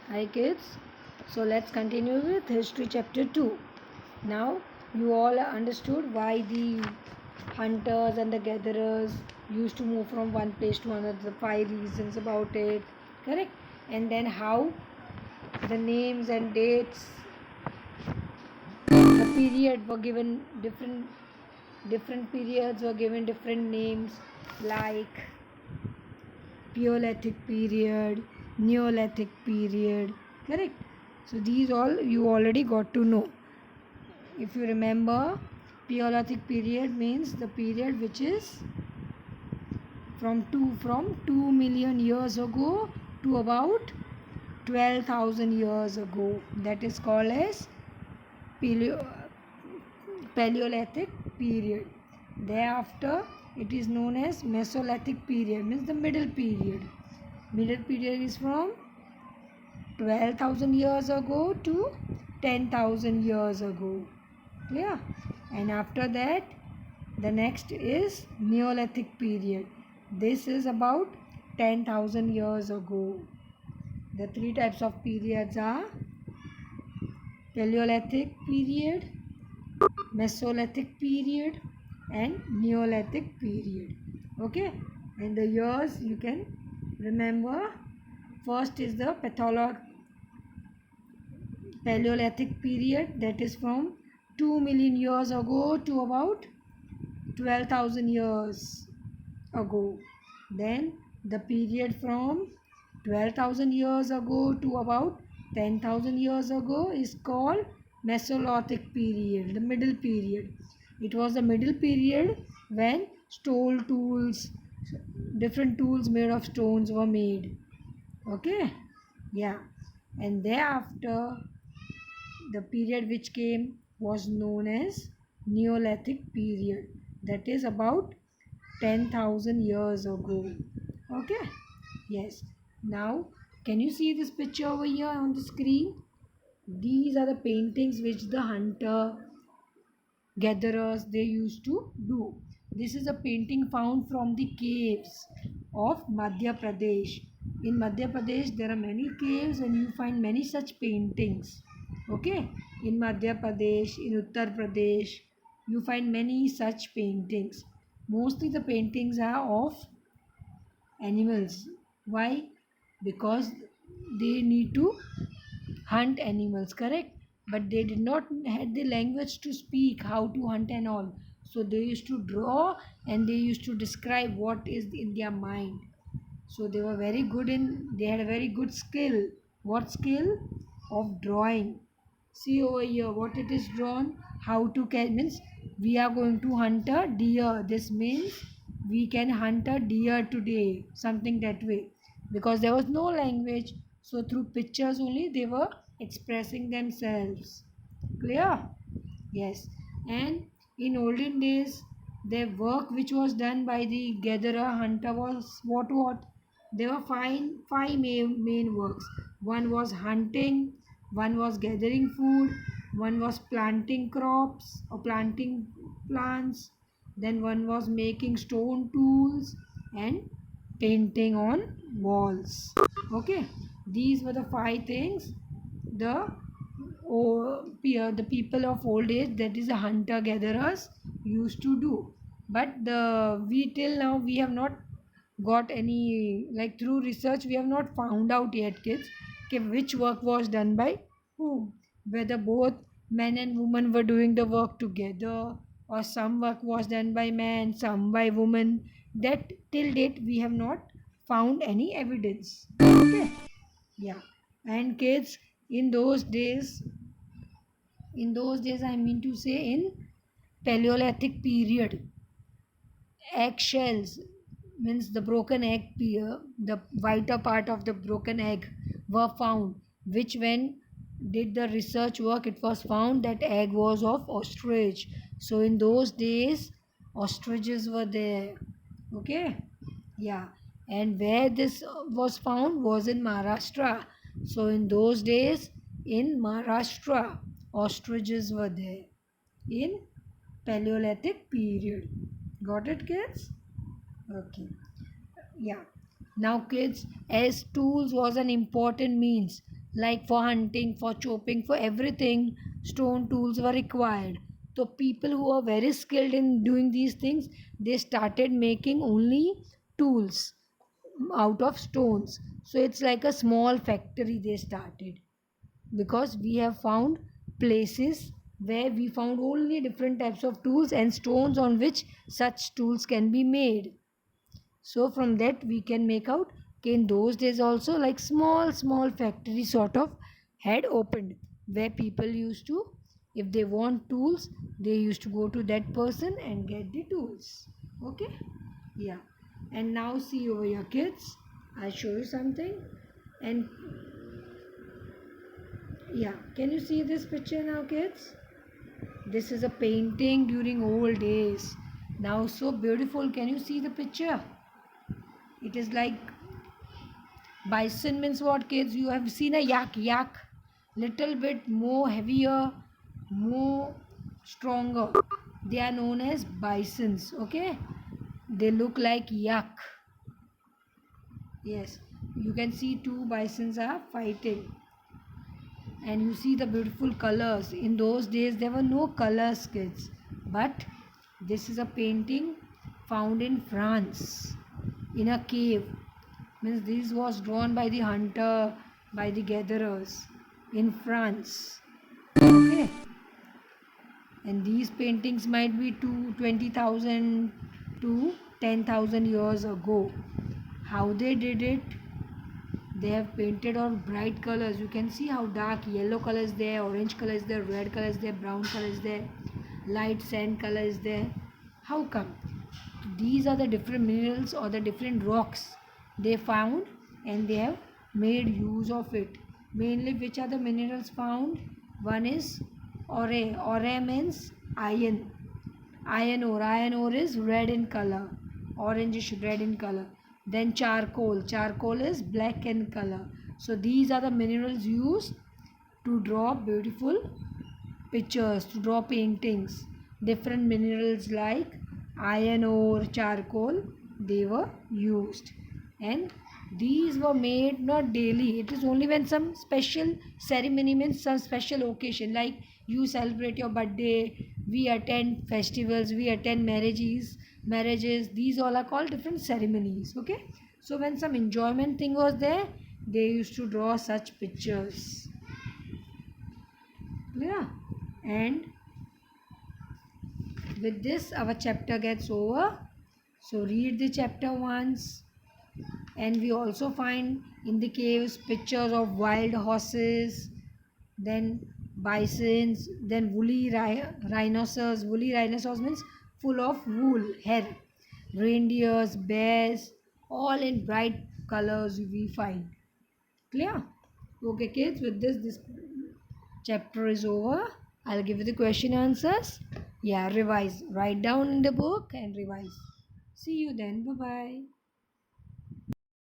Hi kids, so let's continue with history chapter 2. Now you all understood why the hunters and the gatherers used to move from one place to another, the 5 reasons about it, correct? And then how the names and dates, the period were given different periods were given different names like Paleolithic period, Neolithic period, correct? So these all you already got to know. If you remember, Paleolithic period means the period which is from 2 million years ago to about 12,000 years ago. That is called as Paleolithic period. Thereafter, it is known as Mesolithic period, means the middle period. Middle period is from 12,000 years ago to 10,000 years ago. Clear? And after that, the next is Neolithic period. This is about 10,000 years ago. The three types of periods are Paleolithic period, Mesolithic period, and Neolithic period. Okay? And the years you can remember. First is the Paleolithic period, that is from 2 million years ago to about 12,000 years ago. Then the period from 12,000 years ago to about 10,000 years ago is called Mesolithic period, the middle period. It was the middle period when stone tools, different tools made of stones were made. Okay? Yeah. And thereafter, the period which came was known as Neolithic period. That is about 10,000 years ago. Okay? Yes. Now, can you see this picture over here on the screen? These are the paintings which the hunter gatherers they used to do. This is a painting found from the caves of Madhya Pradesh. In Madhya Pradesh, there are many caves and you find many such paintings. Okay, in Madhya Pradesh, in Uttar Pradesh, you find many such paintings. Mostly the paintings are of animals. Why? Because they need to hunt animals, correct? But they did not had the language to speak how to hunt and all. So they used to draw and they used to describe what is in their mind. So they were very good they had a very good skill. What skill? Of drawing. See over here what it is drawn. How to catch means we are going to hunt a deer. This means we can hunt a deer today. Something that way. Because there was no language. So through pictures only they were expressing themselves. Clear? Yes. And in olden days, the work which was done by the gatherer hunter was what? There were five main works. One was hunting, one was gathering food, one was planting crops or planting plants, then one was making stone tools and painting on walls. Okay, these were the five things the the people of old age, that is the hunter gatherers, used to do. But the we till now we have not got any, like through research we have not found out yet kids which work was done by whom, whether both men and women were doing the work together or some work was done by man, some by woman. That till date we have not found any evidence. Okay. Yeah. And kids, in those days I mean to say in Paleolithic period, eggshells means the broken egg the whiter part of the broken egg were found, which when did the research work it was found that egg was of ostrich. So in those days ostriches were there. Okay. Yeah. And where this was found was in Maharashtra. So in those days in Maharashtra ostriches were there in Paleolithic period. Got it, kids? Okay. Yeah. Now, kids, as tools was an important means. Like for hunting, for chopping, for everything, stone tools were required. So people who are very skilled in doing these things, they started making only tools out of stones. So it's like a small factory they started, because we have found places where we found only different types of tools and stones on which such tools can be made. So from that we can make out, okay, in those days also, like small factory sort of had opened, where people used to, if they want tools, they used to go to that person and get the tools. Okay, yeah. And now see over your kids, I'll show you something. And yeah, can you see this picture now, kids? This is a painting during old days. Now so beautiful. Can you see the picture? It is like bison means what, kids? You have seen a yak. Yak, little bit more heavier, more stronger. They are known as bisons. Okay, they look like yak. Yes, you can see two bisons are fighting, and you see the beautiful colors. In those days there were no colors, kids, but this is a painting found in France in a cave. Means this was drawn by the hunter, by the gatherers in France. Okay, and these paintings might be to 20,000 to 10,000 years ago. How they did it? They have painted on bright colors. You can see how dark yellow color is there, orange color is there, red color is there, brown color is there, light sand color is there. How come? These are the different minerals or the different rocks they found, and they have made use of it. Mainly, which are the minerals found? One is ore. Ore means iron. Iron ore. Iron ore is red in color, orangish red in color. Then charcoal. Charcoal is black in color. So these are the minerals used to draw beautiful pictures, to draw paintings. Different minerals like iron ore, charcoal, they were used. And these were made not daily. It is only when some special ceremony, means some special occasion, like you celebrate your birthday, we attend festivals, we attend marriages. These all are called different ceremonies. Okay, so when some enjoyment thing was there, they used to draw such pictures. Yeah, and with this our chapter gets over. So read the chapter once. And we also find in the caves pictures of wild horses, then bisons, then rhinoceros. Woolly rhinoceros means full of wool, hair. Reindeers, bears, all in bright colors we find. Clear? Okay, kids, with this chapter is over. I'll give you the question answers. Yeah, revise. Write down in the book and revise. See you then. Bye bye.